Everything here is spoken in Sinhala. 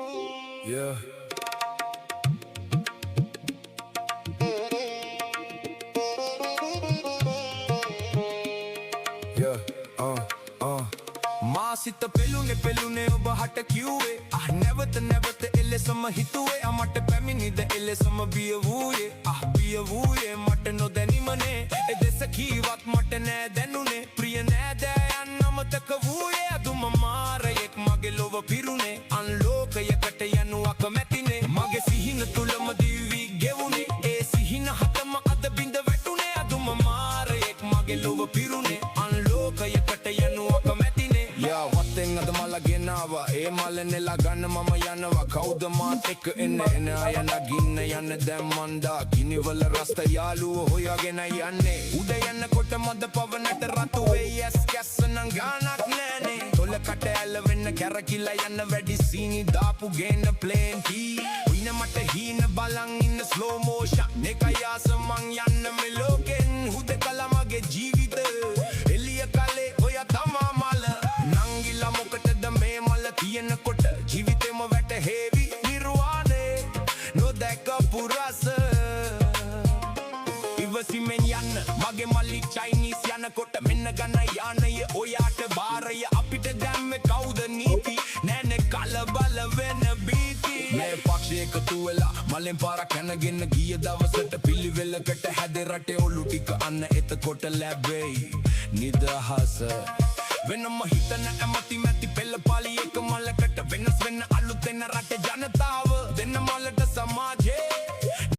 Yeah. Yeah. මාසිත පෙළුනේ ඔබ හට කිව්වේ නැවත එලෙසම හිතුවේ මට පැමිණිද එලෙසම බිය වූයේ මට නොදැනීමනේ එදෙස කීවත් මට නෑ දැනුනේ ප්‍රිය නෑදෑයන් අමතක වූයේ අදුම මාරයෙක් මගේ ලොව පිරුණේ අන්ලෝකයකට යනු අකමැතිනේ මගේ සිහින තුලම දිවි ගෙවුනේ ඒ සිහින හතම අද බිඳ වැටුනේ අදුම මාරයෙක් මගේ ලොව පිරුණේ අන්ලෝකයකට යනු අකමැතිනේ වත්තෙන් අද මල ගෙනාවා ඒ මල නෙලා ගන්න මම යනවා කවුද මාත් එක්ක එන්න අය නගින්න යන්න දැන් මන්දා ගිනිවල රස්ත යාළුවෝ හොයාගෙන යන්නේ උඩ යනකොට මද පවනට රතු වේ යස් කැස්සනම් ගානක් නෑනේ තොලකට ඇලවෙන්න කැරකිලා යන්න වැඩි සීනි දාපු ගේන්න ප්ලේන් ටී උයින මට හීන බලන් ඉන්න ස්ලෝ මෝෂන් එකයි ආස මං යන්න මේ ලෝකෙන් හුදකලා මගේ ජීවිත එළිය කලේ ඔය තමා මල නංගිලා මොකටද මේ මල තියෙනකොට ජීවිතේම වැටහෙවි නිර්වාණේ නොදැකපු රස ඉවසිමෙන් යන්න මගේ මල්ලි චයිනීස් යනකොට මෙන්න ගන්න යානය ඔයාට බාරය අපිට දැම්මේ කවුද නීති නෑනේ කලබල වෙන බීති මේ පක්ෂ එකතු වෙලා මලෙන් පාරක් යනගෙන ගිය දවසට පිළිවෙලකට හැද රටේ ඔලු ටික අන්න එතකොට ලැබෙයි නිදහස වෙනම හිතන ඇමති මැති පෙළ පාලි එක මලකට වෙනස් වෙන අලුතෙන රට ජනතාව